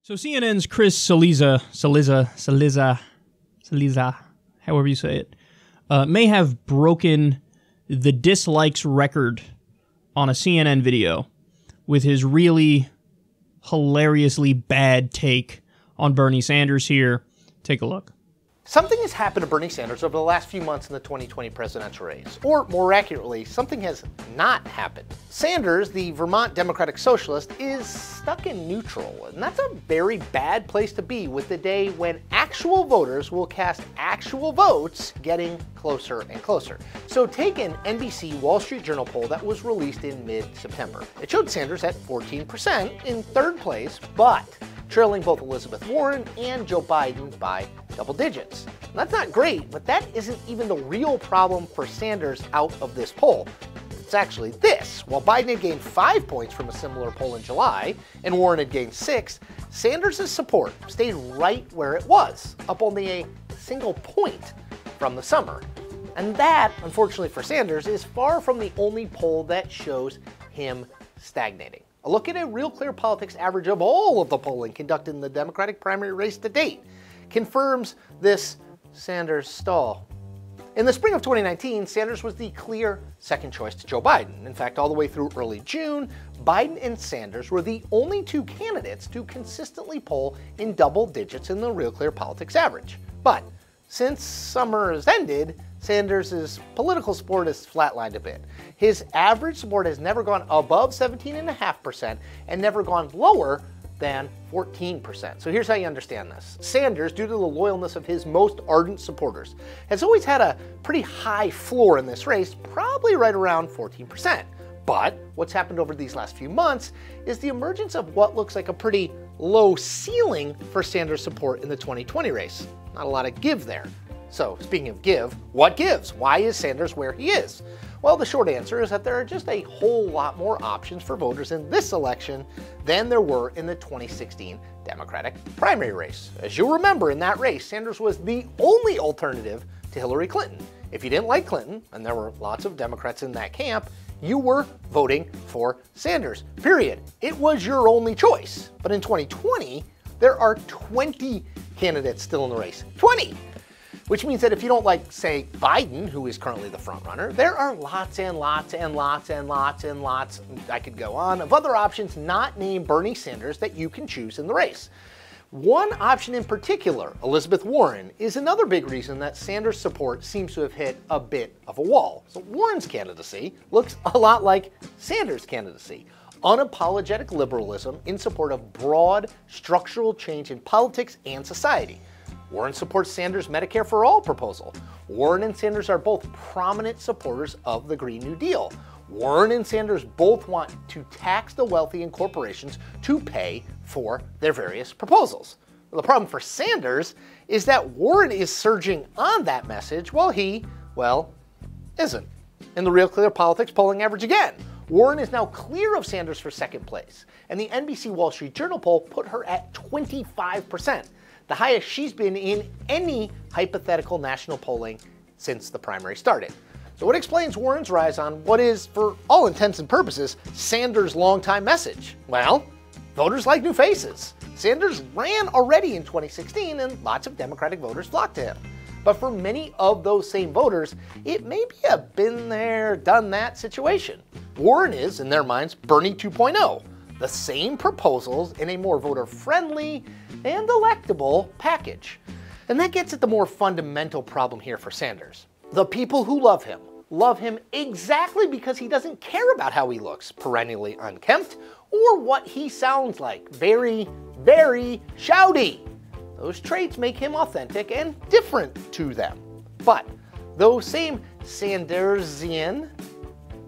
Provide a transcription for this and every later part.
So CNN's Chris Cillizza, however you say it, may have broken the dislikes record on a CNN video with his really hilariously bad take on Bernie Sanders here. Take a look. Something has happened to Bernie Sanders over the last few months in the 2020 presidential race. Or, more accurately, something has not happened. Sanders, the Vermont Democratic Socialist, is stuck in neutral, and that's a very bad place to be with the day when actual voters will cast actual votes getting closer and closer. So take an NBC Wall Street Journal poll that was released in mid-September. It showed Sanders at 14% in third place, but trailing both Elizabeth Warren and Joe Biden by double digits. And that's not great, but that isn't even the real problem for Sanders out of this poll. It's actually this. While Biden had gained 5 points from a similar poll in July, and Warren had gained 6, Sanders' support stayed right where it was, up only a single point from the summer. And that, unfortunately for Sanders, is far from the only poll that shows him stagnating. A look at a Real Clear Politics average of all of the polling conducted in the Democratic primary race to date confirms this Sanders stall. In the spring of 2019, Sanders was the clear second choice to Joe Biden. In fact, all the way through early June, Biden and Sanders were the only two candidates to consistently poll in double digits in the Real Clear Politics average. But since summer has ended, Sanders' political support has flatlined a bit. His average support has never gone above 17.5% and never gone lower than 14%. So here's how you understand this. Sanders, due to the loyalness of his most ardent supporters, has always had a pretty high floor in this race, probably right around 14%. But what's happened over these last few months is the emergence of what looks like a pretty low ceiling for Sanders' support in the 2020 race. Not a lot of give there. So, speaking of give, what gives? Why is Sanders where he is? Well, the short answer is that there are just a whole lot more options for voters in this election than there were in the 2016 Democratic primary race. As you'll remember, in that race, Sanders was the only alternative to Hillary Clinton. If you didn't like Clinton, and there were lots of Democrats in that camp, you were voting for Sanders, period. It was your only choice. But in 2020, there are 20 candidates still in the race. 20! Which means that if you don't like, say, Biden, who is currently the frontrunner, there are lots and lots and lots and lots and lots, I could go on, of other options not named Bernie Sanders that you can choose in the race. One option in particular, Elizabeth Warren, is another big reason that Sanders' support seems to have hit a bit of a wall. So Warren's candidacy looks a lot like Sanders' candidacy. Unapologetic liberalism in support of broad structural change in politics and society. Warren supports Sanders' Medicare for All proposal. Warren and Sanders are both prominent supporters of the Green New Deal. Warren and Sanders both want to tax the wealthy and corporations to pay for their various proposals. Well, the problem for Sanders is that Warren is surging on that message while he, well, isn't. In the Real Clear Politics polling average again, Warren is now clear of Sanders for second place, and the NBC Wall Street Journal poll put her at 25%. The highest she's been in any hypothetical national polling since the primary started. So what explains Warren's rise on what is, for all intents and purposes, Sanders' longtime message? Well, voters like new faces. Sanders ran already in 2016 and lots of Democratic voters flocked to him. But for many of those same voters, it may be a been there, done that situation. Warren is, in their minds, Bernie 2.0. The same proposals in a more voter-friendly and electable package. And that gets at the more fundamental problem here for Sanders. The people who love him exactly because he doesn't care about how he looks, perennially unkempt, or what he sounds like, very, very shouty. Those traits make him authentic and different to them. But those same Sandersian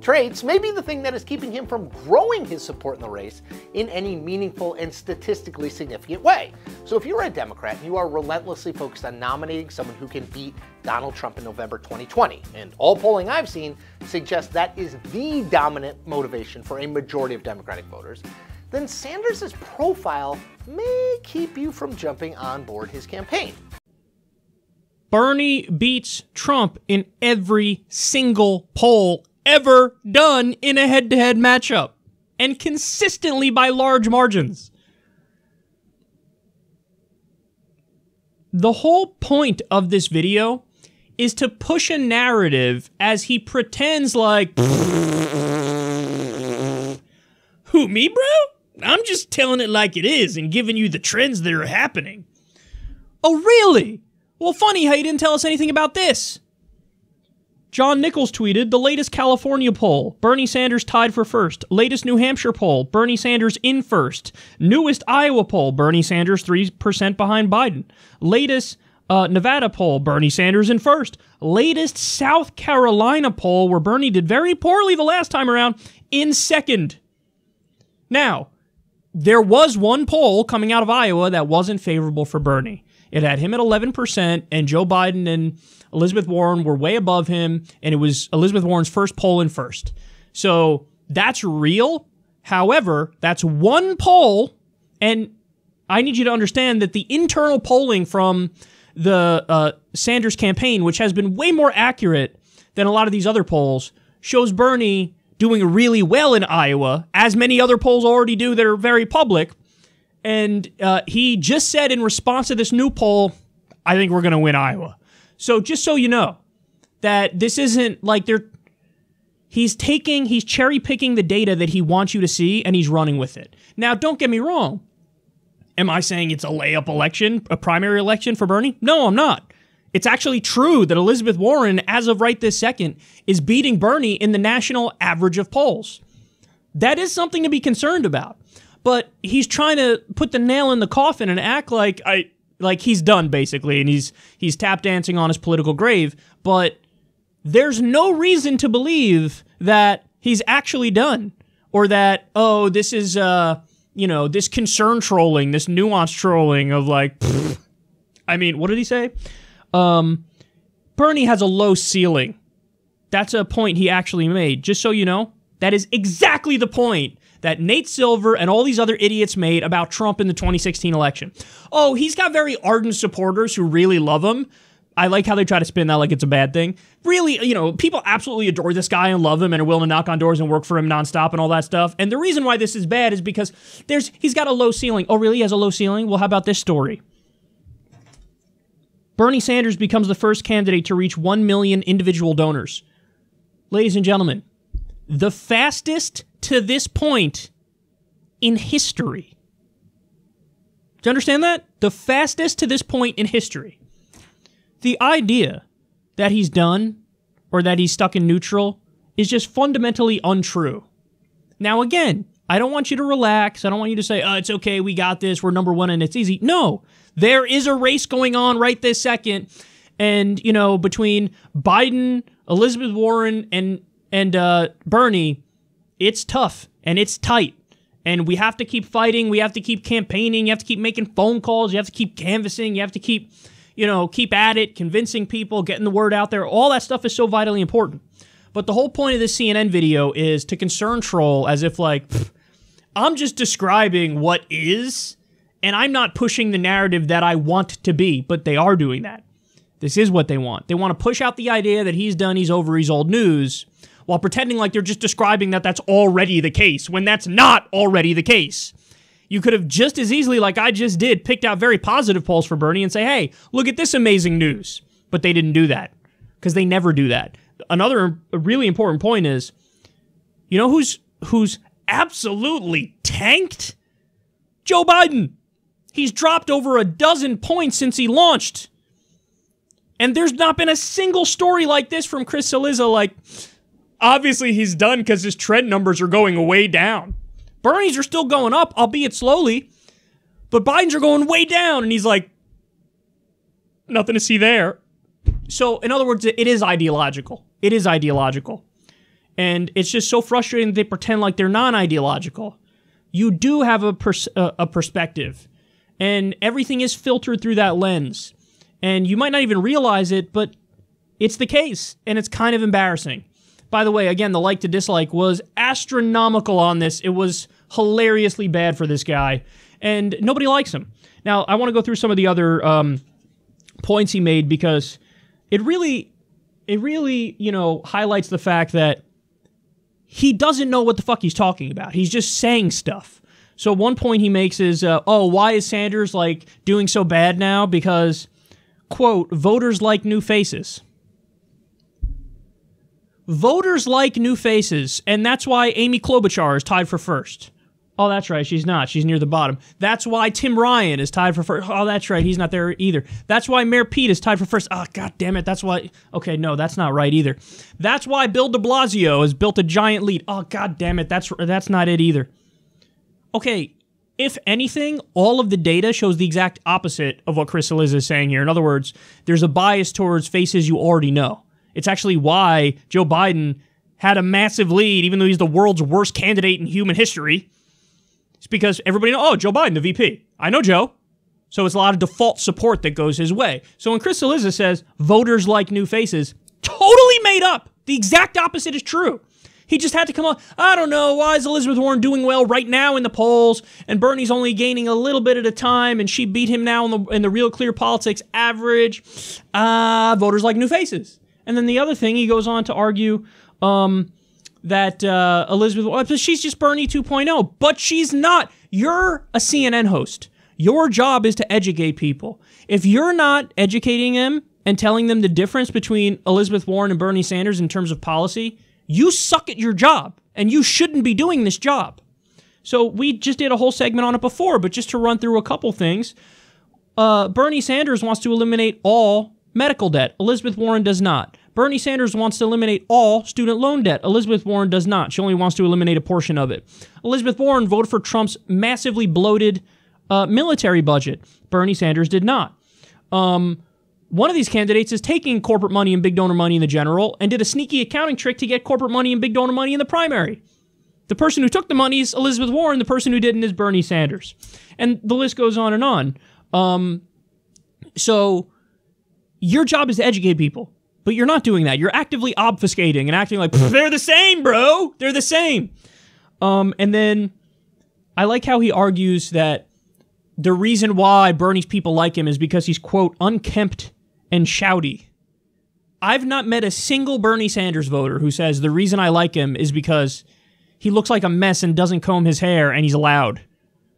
traits may be the thing that is keeping him from growing his support in the race in any meaningful and statistically significant way. So if you're a Democrat and you are relentlessly focused on nominating someone who can beat Donald Trump in November 2020, and all polling I've seen suggests that is the dominant motivation for a majority of Democratic voters, then Sanders' profile may keep you from jumping on board his campaign. Bernie beats Trump in every single poll ever done in a head-to-head matchup, and consistently by large margins. the whole point of this video is to push a narrative as he pretends like, who, me, bro? I'm just telling it like it is and giving you the trends that are happening. Oh, really? Well, funny how you didn't tell us anything about this. John Nichols tweeted, the latest California poll, Bernie Sanders tied for first. Latest New Hampshire poll, Bernie Sanders in first. Newest Iowa poll, Bernie Sanders 3% behind Biden. Latest Nevada poll, Bernie Sanders in first. Latest South Carolina poll, where Bernie did very poorly the last time around, in second. Now, there was one poll coming out of Iowa that wasn't favorable for Bernie. It had him at 11%, and Joe Biden and Elizabeth Warren were way above him, and it was Elizabeth Warren's first poll in first. So that's real. However, that's one poll, and I need you to understand that the internal polling from the Sanders campaign, which has been way more accurate than a lot of these other polls, shows Bernie doing really well in Iowa, as many other polls already do that are very public. And he just said in response to this new poll, I think we're going to win Iowa. So just so you know, that this isn't like he's cherry picking the data that he wants you to see, and he's running with it. Now, don't get me wrong. Am I saying it's a layup election, a primary election for Bernie? No, I'm not. It's actually true that Elizabeth Warren, as of right this second, is beating Bernie in the national average of polls. That is something to be concerned about. But he's trying to put the nail in the coffin and act like he's done, basically, and he's tap dancing on his political grave. But there's no reason to believe that he's actually done, or that, oh, this is this concern trolling, this nuance trolling of like, pfft. I mean, what did he say? Bernie has a low ceiling. That's a point he actually made. Just so you know, that is exactly the point that Nate Silver and all these other idiots made about Trump in the 2016 election. Oh, he's got very ardent supporters who really love him. I like how they try to spin that like it's a bad thing. Really, people absolutely adore this guy and love him and are willing to knock on doors and work for him nonstop and all that stuff. And the reason why this is bad is because he's got a low ceiling. Oh, really? He has a low ceiling? Well, how about this story? Bernie Sanders becomes the first candidate to reach 1 million individual donors. Ladies and gentlemen, the fastest to this point in history. Do you understand that? The fastest to this point in history. The idea that he's done or that he's stuck in neutral is just fundamentally untrue. Now, again, I don't want you to relax. I don't want you to say, oh, it's okay, we got this, we're number one and it's easy. No, there is a race going on right this second. And, between Biden, Elizabeth Warren, and Bernie, it's tough and it's tight. And we have to keep fighting. We have to keep campaigning. You have to keep making phone calls. You have to keep canvassing. You have to keep at it, convincing people, getting the word out there. All that stuff is so vitally important. But the whole point of this CNN video is to concern troll as if like, I'm just describing what is, and I'm not pushing the narrative that I want to be, but they are doing that. This is what they want. They want to push out the idea that he's done, he's over, he's old news, while pretending like they're just describing that that's already the case, when that's not already the case. You could have just as easily, like I just did, picked out very positive polls for Bernie and say, hey, look at this amazing news. But they didn't do that, because they never do that. Another really important point is, who's absolutely tanked? Joe Biden. He's dropped over a dozen points since he launched. And there's not been a single story like this from Chris Cillizza, like, obviously he's done because his trend numbers are going way down. Bernie's are still going up, albeit slowly, but Biden's are going way down, and he's like, nothing to see there. So, in other words, it is ideological. It is ideological. And it's just so frustrating that they pretend like they're non-ideological. You do have a perspective, and everything is filtered through that lens. And you might not even realize it, but it's the case, and it's kind of embarrassing. By the way, again, the like to dislike was astronomical on this. It was hilariously bad for this guy, and nobody likes him. Now, I want to go through some of the other points he made, because it really, highlights the fact that he doesn't know what the fuck he's talking about. He's just saying stuff. So one point he makes is, why is Sanders, doing so bad now? Because quote, voters like new faces. Voters like new faces, and that's why Amy Klobuchar is tied for first. Oh, that's right, she's not. She's near the bottom. That's why Tim Ryan is tied for first. Oh, that's right, he's not there either. That's why Mayor Pete is tied for first. Oh, god damn it, that's why... Okay, no, that's not right either. That's why Bill de Blasio has built a giant lead. Oh, god damn it, that's not it either. Okay, if anything, all of the data shows the exact opposite of what Chris Cillizza is saying here. In other words, there's a bias towards faces you already know. It's actually why Joe Biden had a massive lead, even though he's the world's worst candidate in human history. It's because everybody knows, oh, Joe Biden, the VP. I know Joe. So it's a lot of default support that goes his way. So when Chris Cillizza says voters like new faces, totally made up. The exact opposite is true. He just had to come on, I don't know, why is Elizabeth Warren doing well right now in the polls, and Bernie's only gaining a little bit at a time, and she beat him now in the Real Clear Politics average. Voters like new faces. And then the other thing, he goes on to argue that Elizabeth, she's just Bernie 2.0, but she's not. You're a CNN host. Your job is to educate people. If you're not educating them and telling them the difference between Elizabeth Warren and Bernie Sanders in terms of policy, you suck at your job, and you shouldn't be doing this job. So we just did a whole segment on it before, but just to run through a couple things, Bernie Sanders wants to eliminate all medical debt. Elizabeth Warren does not. Bernie Sanders wants to eliminate all student loan debt. Elizabeth Warren does not. She only wants to eliminate a portion of it. Elizabeth Warren voted for Trump's massively bloated military budget. Bernie Sanders did not. One of these candidates is taking corporate money and big donor money in the general and did a sneaky accounting trick to get corporate money and big donor money in the primary. The person who took the money is Elizabeth Warren. The person who didn't is Bernie Sanders. And the list goes on and on. So your job is to educate people. But you're not doing that. You're actively obfuscating and acting like, they're the same, bro. They're the same. And then I like how he argues that the reason why Bernie's people like him is because he's, quote, unkempt and shouty. I've not met a single Bernie Sanders voter who says the reason I like him is because he looks like a mess and doesn't comb his hair and he's loud.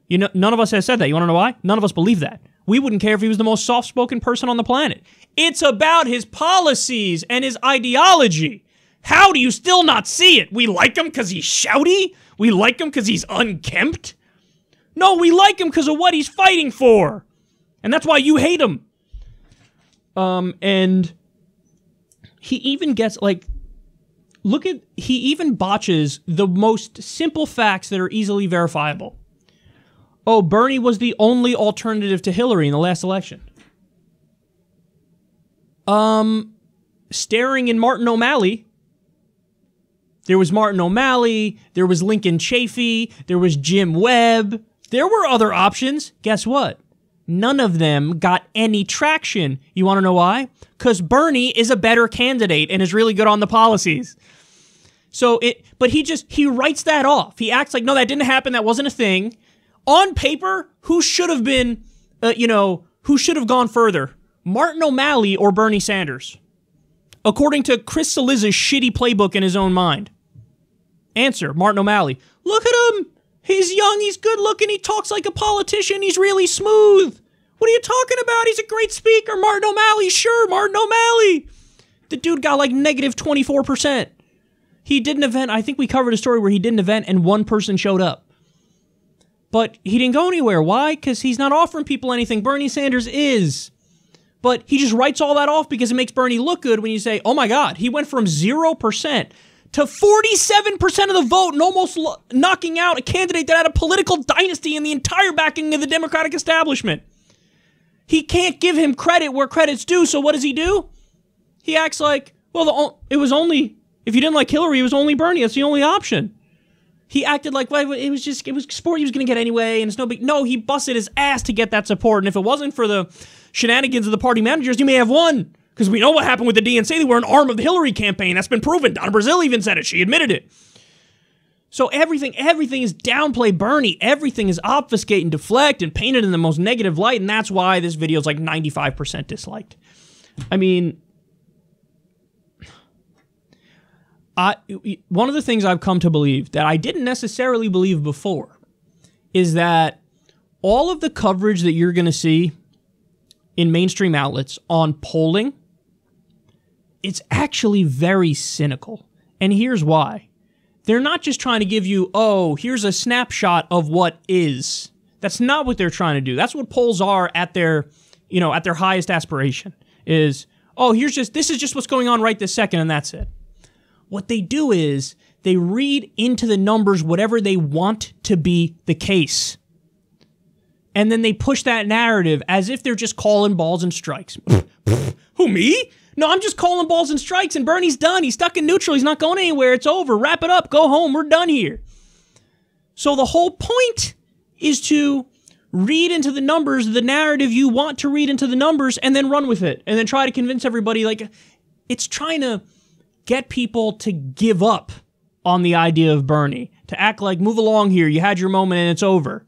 You know, none of us has said that. You want to know why? None of us believe that. We wouldn't care if he was the most soft-spoken person on the planet. It's about his policies and his ideology. How do you still not see it? We like him because he's shouty? We like him because he's unkempt? No, we like him because of what he's fighting for. And that's why you hate him. And he even gets, like, he even botches the most simple facts that are easily verifiable. Oh, Bernie was the only alternative to Hillary in the last election. Staring in Martin O'Malley. There was Martin O'Malley. There was Lincoln Chafee. There was Jim Webb. There were other options. Guess what? None of them got any traction. You want to know why? Because Bernie is a better candidate and is really good on the policies. But he writes that off. He acts like, no, that didn't happen. That wasn't a thing. On paper, who should have been, who should have gone further? Martin O'Malley or Bernie Sanders? According to Chris Cillizza's shitty playbook in his own mind. Answer, Martin O'Malley. Look at him. He's young, he's good looking, he talks like a politician, he's really smooth. What are you talking about? He's a great speaker. Martin O'Malley, sure, Martin O'Malley. The dude got like negative 24%. He did an event, I think we covered a story where he did an event and one person showed up. But he didn't go anywhere. Why? Because he's not offering people anything. Bernie Sanders is. But he just writes all that off because it makes Bernie look good when you say, oh my God, he went from 0% to 47% of the vote and almost knocking out a candidate that had a political dynasty and the entire backing of the Democratic establishment. He can't give him credit where credit's due, so what does he do? He acts like, well, it was only, if you didn't like Hillary, it was only Bernie. That's the only option. He acted like, well, it was support he was going to get anyway, and it's no big... No, he busted his ass to get that support, and if it wasn't for the shenanigans of the party managers, you may have won. Because we know what happened with the DNC. They were an arm of the Hillary campaign. That's been proven. Donna Brazile even said it. She admitted it. So everything is downplay Bernie. Everything is obfuscate and deflect and painted in the most negative light, and that's why this video is like 95% disliked. I mean... one of the things I've come to believe that I didn't necessarily believe before is that all of the coverage that you're going to see in mainstream outlets on polling, it's actually very cynical. And here's why. They're not just trying to give you, oh, here's a snapshot of what is. That's not what they're trying to do. That's what polls are at their, at their highest aspiration is, oh, this is just what's going on right this second, and that's it. What they do is they read into the numbers whatever they want to be the case. And then they push that narrative as if they're just calling balls and strikes. Who, me? No, I'm just calling balls and strikes, and Bernie's done. He's stuck in neutral. He's not going anywhere. It's over. Wrap it up. Go home. We're done here. So the whole point is to read into the numbers the narrative you want to read into the numbers and then run with it. And then try to convince everybody, like, it's trying to get people to give up on the idea of Bernie. To act like, move along here. You had your moment and it's over.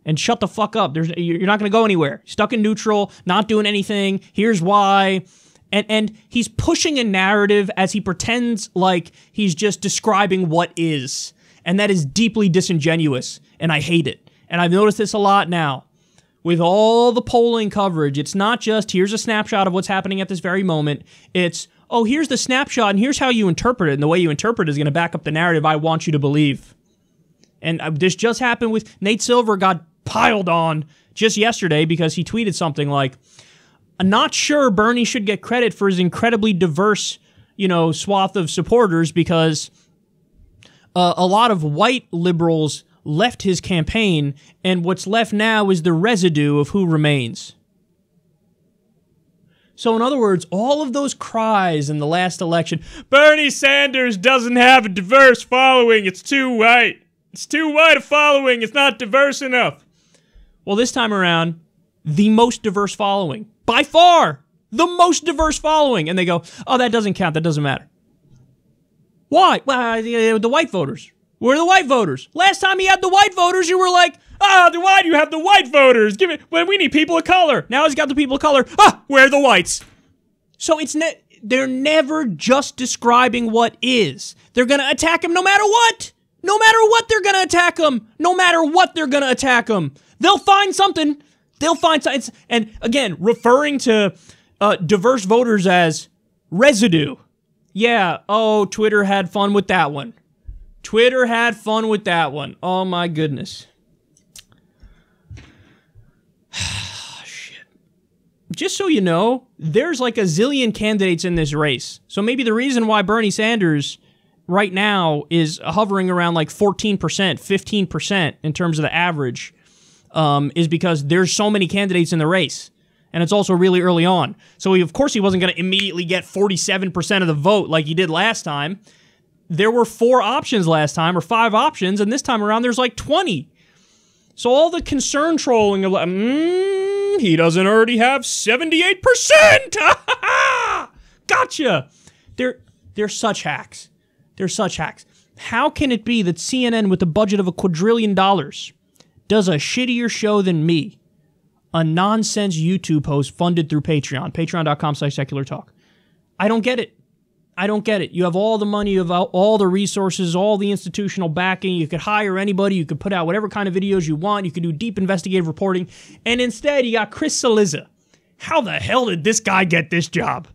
And shut the fuck up. You're not going to go anywhere. Stuck in neutral, not doing anything. Here's why. And he's pushing a narrative as he pretends like he's just describing what is. And that is deeply disingenuous. And I hate it. And I've noticed this a lot now. With all the polling coverage, it's not just, here's a snapshot of what's happening at this very moment. It's, oh, here's the snapshot, and here's how you interpret it. And the way you interpret it is going to back up the narrative I want you to believe. And this just happened with Nate Silver got piled on just yesterday because he tweeted something like, I'm not sure Bernie should get credit for his incredibly diverse, swath of supporters because a lot of white liberals left his campaign, and what's left now is the residue of who remains. So in other words, all of those cries in the last election, Bernie Sanders doesn't have a diverse following, it's too white. It's too white a following, it's not diverse enough. Well, this time around, the most diverse following. By far, the most diverse following. And they go, oh, that doesn't count, that doesn't matter. Why? Well, the white voters. Where are the white voters? Last time he had the white voters, you were like, why do you have the white voters? We need people of color. Now he's got the people of color. Where are the whites? So they're never just describing what is. They're going to attack him no matter what. No matter what, they're going to attack him. No matter what, they're going to attack him. They'll find something. They'll find something. And again, referring to diverse voters as residue. Yeah, oh, Twitter had fun with that one. Twitter had fun with that one. Oh, my goodness. Shit. Just so you know, there's like a zillion candidates in this race. So maybe the reason why Bernie Sanders right now is hovering around like 14%, 15% in terms of the average is because there's so many candidates in the race. And it's also really early on. So of course he wasn't going to immediately get 47% of the vote like he did last time. There were 4 options last time, or 5 options, and this time around there's like 20. So all the concern trolling of like, he doesn't already have 78%! Gotcha! They're such hacks. They're such hacks. How can it be that CNN with a budget of $1 quadrillion does a shittier show than me? A nonsense YouTube host funded through Patreon. Patreon.com/seculartalk. I don't get it. I don't get it. You have all the money, you have all the resources, all the institutional backing. You could hire anybody. You could put out whatever kind of videos you want. You could do deep investigative reporting. And instead, you got Chris Cillizza. How the hell did this guy get this job?